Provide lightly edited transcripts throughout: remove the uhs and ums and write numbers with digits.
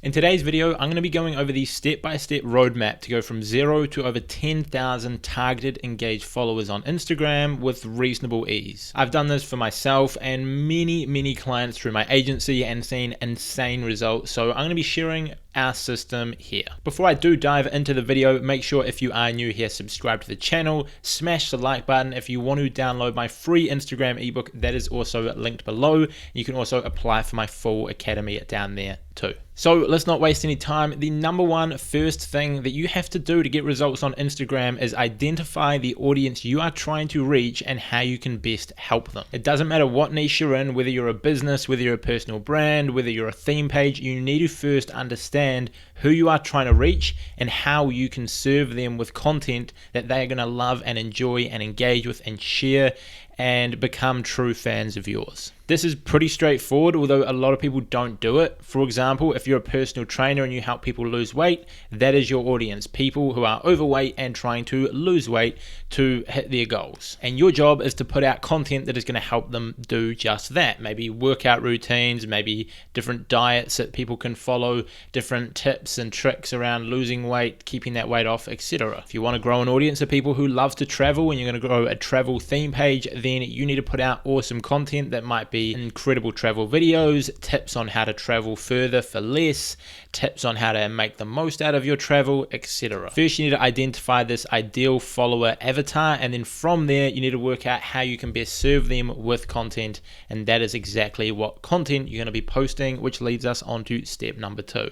In today's video, I'm going to be going over the step-by-step roadmap to go from 0 to over 10,000 targeted engaged followers on Instagram with reasonable ease. I've done this for myself and many clients through my agency and seen insane results, so I'm going to be sharing our system here. Before I do dive into the video, make sure if you are new here, subscribe to the channel, smash the like button. If you want to download my free Instagram ebook, that is also linked below. You can also apply for my full academy down there too. So let's not waste any time. The number one first thing that you have to do to get results on Instagram is identify the audience you are trying to reach and how you can best help them. It doesn't matter what niche you're in, whether you're a business, whether you're a personal brand, whether you're a theme page, you need to first understand who you are trying to reach and how you can serve them with content that they are going to love and enjoy and engage with and share and become true fans of yours. This is pretty straightforward, although a lot of people don't do it. For example, if you're a personal trainer and you help people lose weight, that is your audience, people who are overweight and trying to lose weight to hit their goals. And your job is to put out content that is going to help them do just that. Maybe workout routines, maybe different diets that people can follow, different tips and tricks around losing weight, keeping that weight off, etc. If you want to grow an audience of people who love to travel and you're going to grow a travel theme page, then you need to put out awesome content that might be incredible travel videos, tips on how to travel further for less, tips on how to make the most out of your travel, etc. First, you need to identify this ideal follower avatar, and then from there, you need to work out how you can best serve them with content, and that is exactly what content you're going to be posting, which leads us on to step number 2.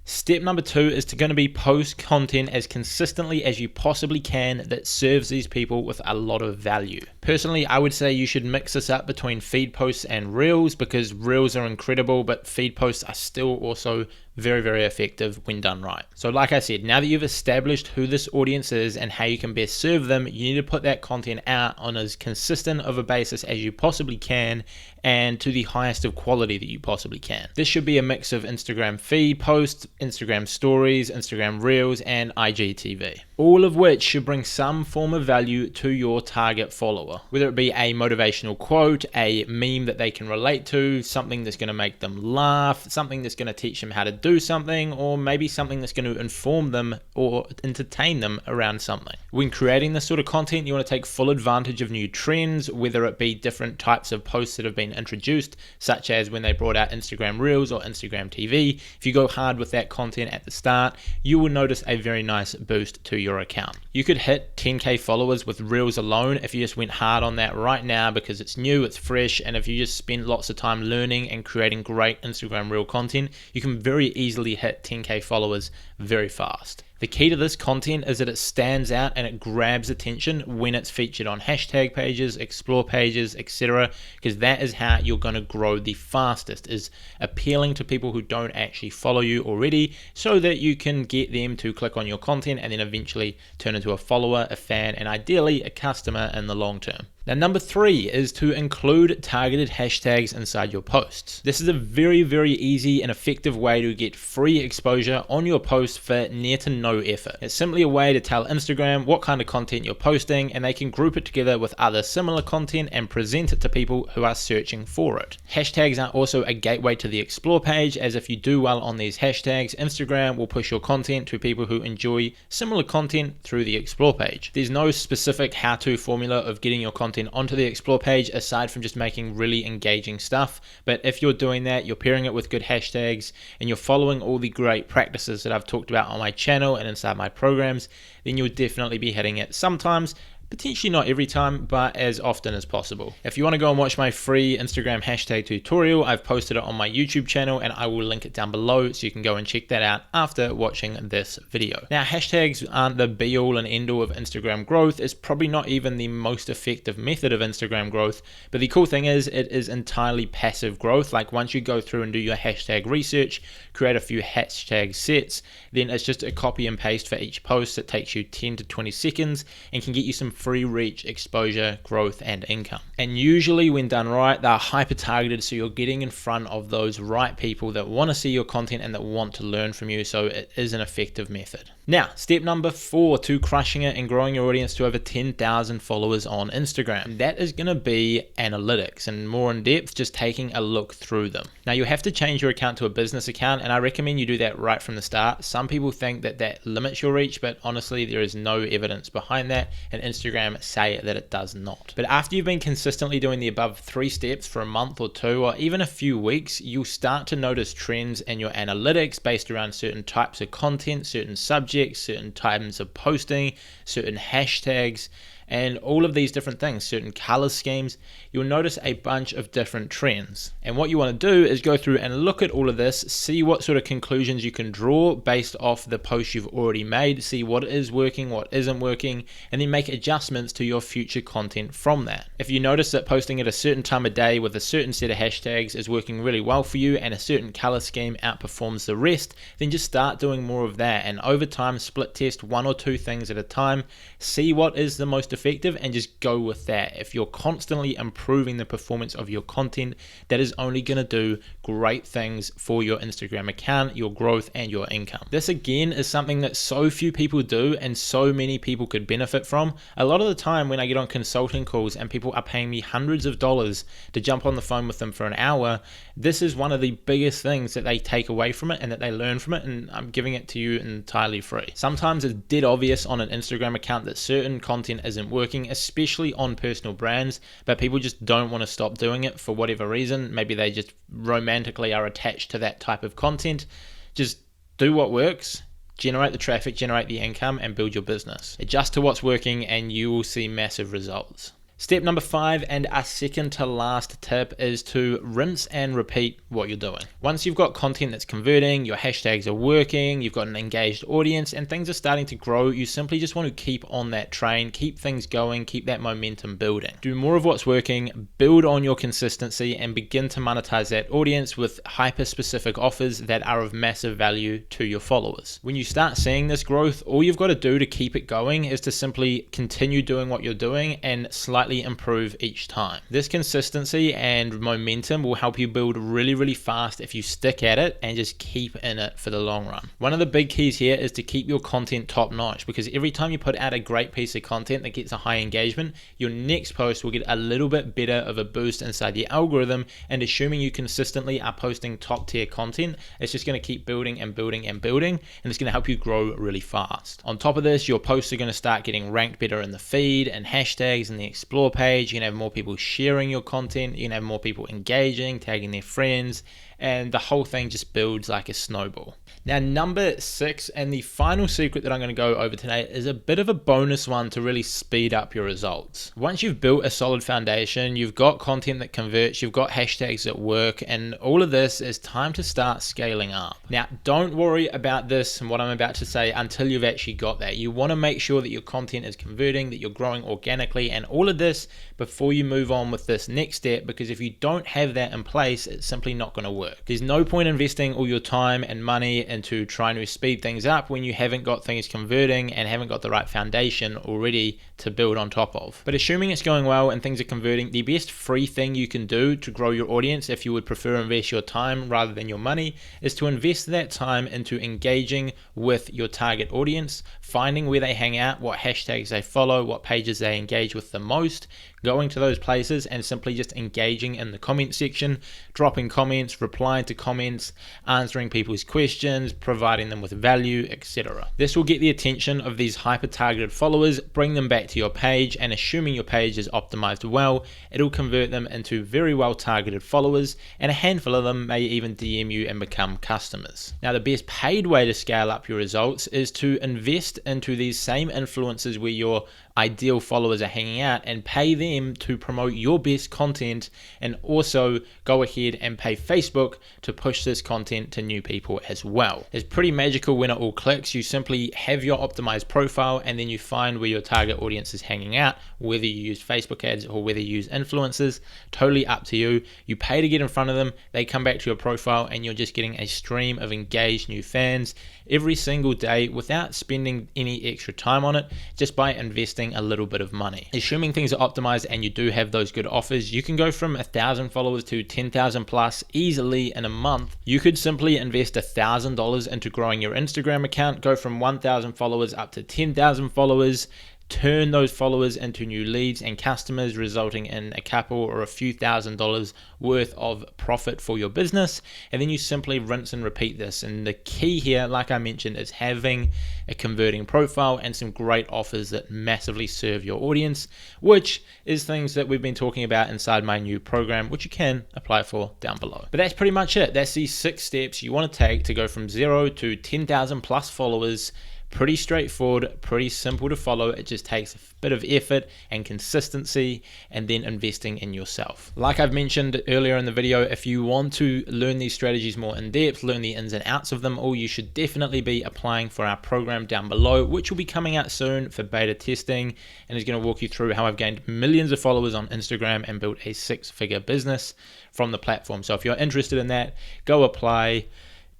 Step number 2 is going to be post content as consistently as you possibly can that serves these people with a lot of value. Personally, I would say you should mix this up between feed posts and reels, because reels are incredible, but feed posts are still also very effective when done right. So like I said, now that you've established who this audience is and how you can best serve them, you need to put that content out on as consistent of a basis as you possibly can and to the highest of quality that you possibly can. This should be a mix of Instagram feed posts, Instagram stories, Instagram reels, and IGTV. All of which should bring some form of value to your target follower, whether it be a motivational quote, a meme that they can relate to, something that's going to make them laugh, something that's going to teach them how to do something, or maybe something that's going to inform them or entertain them around something. When creating this sort of content, you want to take full advantage of new trends, whether it be different types of posts that have been introduced, such as when they brought out Instagram Reels or Instagram TV. If you go hard with that content at the start, you will notice a very nice boost to your account. You could hit 10k followers with Reels alone if you just went hard on that right now, because it's new, it's fresh, and if you just spend lots of time learning and creating great Instagram Reel content, you can very easily hit 10k followers very fast. The key to this content is that it stands out and it grabs attention when it's featured on hashtag pages, explore pages, etc., because that is how you're going to grow the fastest, is appealing to people who don't actually follow you already, so that you can get them to click on your content and then eventually turn into a follower, a fan, and ideally a customer in the long term. Now, number 3 is to include targeted hashtags inside your posts. This is a very easy and effective way to get free exposure on your post for near to no effort. It's simply a way to tell Instagram what kind of content you're posting, and they can group it together with other similar content and present it to people who are searching for it. Hashtags are also a gateway to the explore page, as if you do well on these hashtags, Instagram will push your content to people who enjoy similar content through the explore page. There's no specific how-to formula of getting your content onto the explore page aside from just making really engaging stuff, but if you're doing that, you're pairing it with good hashtags and you're following all the great practices that I've talked about on my channel and inside my programs, then you'll definitely be hitting it sometimes. Potentially not every time, but as often as possible. If you want to go and watch my free Instagram hashtag tutorial, I've posted it on my YouTube channel and I will link it down below so you can go and check that out after watching this video. Now, hashtags aren't the be all and end all of Instagram growth. It's probably not even the most effective method of Instagram growth, but the cool thing is it is entirely passive growth. Like once you go through and do your hashtag research, create a few hashtag sets, then it's just a copy and paste for each post that takes you 10 to 20 seconds and can get you some free reach, exposure, growth, and income. And usually when done right, they're hyper targeted, so you're getting in front of those right people that want to see your content and that want to learn from you. So it is an effective method. Now, step number 4 to crushing it and growing your audience to over 10,000 followers on Instagram. That is going to be analytics, and more in depth, just taking a look through them. Now, you have to change your account to a business account, and I recommend you do that right from the start. Some people think that that limits your reach, but honestly, there is no evidence behind that, and Instagram say that it does not. But after you've been consistently doing the above 3 steps for a month or 2, or even a few weeks, you'll start to notice trends in your analytics based around certain types of content, certain subjects, certain times of posting, certain hashtags, and all of these different things, certain color schemes. You'll notice a bunch of different trends. And what you want to do is go through and look at all of this, see what sort of conclusions you can draw based off the posts you've already made, see what is working, what isn't working, and then make adjustments to your future content from that. If you notice that posting at a certain time of day with a certain set of hashtags is working really well for you and a certain color scheme outperforms the rest, then just start doing more of that. And over time, split test 1 or 2 things at a time, see what is the most effective and just go with that. If you're constantly improving the performance of your content, that is only going to do great things for your Instagram account, your growth, and your income. This again is something that so few people do and so many people could benefit from. A lot of the time when I get on consulting calls and people are paying me hundreds of dollars to jump on the phone with them for an hour, this is one of the biggest things that they take away from it and that they learn from it, and I'm giving it to you entirely free. Sometimes it's dead obvious on an Instagram account that certain content isn't working, especially on personal brands, but people just don't want to stop doing it for whatever reason. Maybe they just romantically are attached to that type of content. Just do what works, generate the traffic, generate the income, and build your business. Adjust to what's working and you will see massive results. Step number 5, and our second to last tip, is to rinse and repeat what you're doing. Once you've got content that's converting, your hashtags are working, you've got an engaged audience, and things are starting to grow, you simply just want to keep on that train, keep things going, keep that momentum building. Do more of what's working, build on your consistency, and begin to monetize that audience with hyper-specific offers that are of massive value to your followers. When you start seeing this growth, all you've got to do to keep it going is to simply continue doing what you're doing and slightly improve each time. This consistency and momentum will help you build really fast if you stick at it and just keep in it for the long run. One of the big keys here is to keep your content top notch, because every time you put out a great piece of content that gets a high engagement, your next post will get a little bit better of a boost inside the algorithm, and assuming you consistently are posting top tier content, it's just going to keep building and building and building, and it's going to help you grow really fast. On top of this, your posts are going to start getting ranked better in the feed and hashtags and the explore page. You can have more people sharing your content, you can have more people engaging, tagging their friends, and the whole thing just builds like a snowball. Now, number 6, and the final secret that I'm going to go over today, is a bit of a bonus one to really speed up your results. Once you've built a solid foundation, you've got content that converts, you've got hashtags that work, and all of this, is time to start scaling up. Now, don't worry about this and what I'm about to say until you've actually got that. You want to make sure that your content is converting, that you're growing organically, and all of this before you move on with this next step, because if you don't have that in place, it's simply not going to work. There's no point investing all your time and money into trying to speed things up when you haven't got things converting and haven't got the right foundation already to build on top of. But assuming it's going well and things are converting, the best free thing you can do to grow your audience, if you would prefer invest your time rather than your money, is to invest that time into engaging with your target audience, finding where they hang out, what hashtags they follow, what pages they engage with the most, going to those places and simply just engaging in the comment section, dropping comments, replying to comments, answering people's questions, providing them with value, etc. This will get the attention of these hyper-targeted followers, bring them back to your page, and assuming your page is optimized well, it'll convert them into very well-targeted followers, and a handful of them may even DM you and become customers. Now, the best paid way to scale up your results is to invest into these same influencers where your ideal followers are hanging out and pay them them to promote your best content, and also go ahead and pay Facebook to push this content to new people as well. It's pretty magical when it all clicks. You simply have your optimized profile, and then you find where your target audience is hanging out, whether you use Facebook ads or whether you use influencers, totally up to you. You pay to get in front of them, they come back to your profile, and you're just getting a stream of engaged new fans every single day without spending any extra time on it, just by investing a little bit of money. Assuming things are optimized and you do have those good offers, you can go from 1,000 followers to 10,000 plus easily in a month. You could simply invest $1,000 into growing your Instagram account, go from 1,000 followers up to 10,000 followers, turn those followers into new leads and customers, resulting in a couple or a few $1,000s worth of profit for your business. And then you simply rinse and repeat this. And the key here, like I mentioned, is having a converting profile and some great offers that massively serve your audience, which is things that we've been talking about inside my new program, which you can apply for down below. But that's pretty much it. That's the 6 steps you want to take to go from 0 to 10,000 plus followers. Pretty straightforward, pretty simple to follow. It just takes a bit of effort and consistency, and then investing in yourself. Like I've mentioned earlier in the video, if you want to learn these strategies more in depth, learn the ins and outs of them all, you should definitely be applying for our program down below, which will be coming out soon for beta testing, and is going to walk you through how I've gained millions of followers on Instagram and built a 6-figure business from the platform. So if you're interested in that, go apply,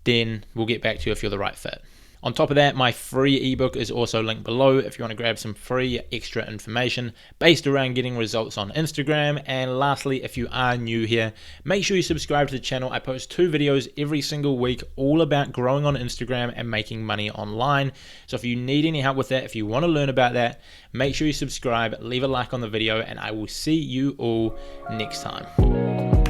then we'll get back to you if you're the right fit. On top of that, my free ebook is also linked below if you want to grab some free extra information based around getting results on Instagram. And lastly, if you are new here, make sure you subscribe to the channel. I post 2 videos every single week all about growing on Instagram and making money online. So if you need any help with that, if you want to learn about that, make sure you subscribe, leave a like on the video, and I will see you all next time.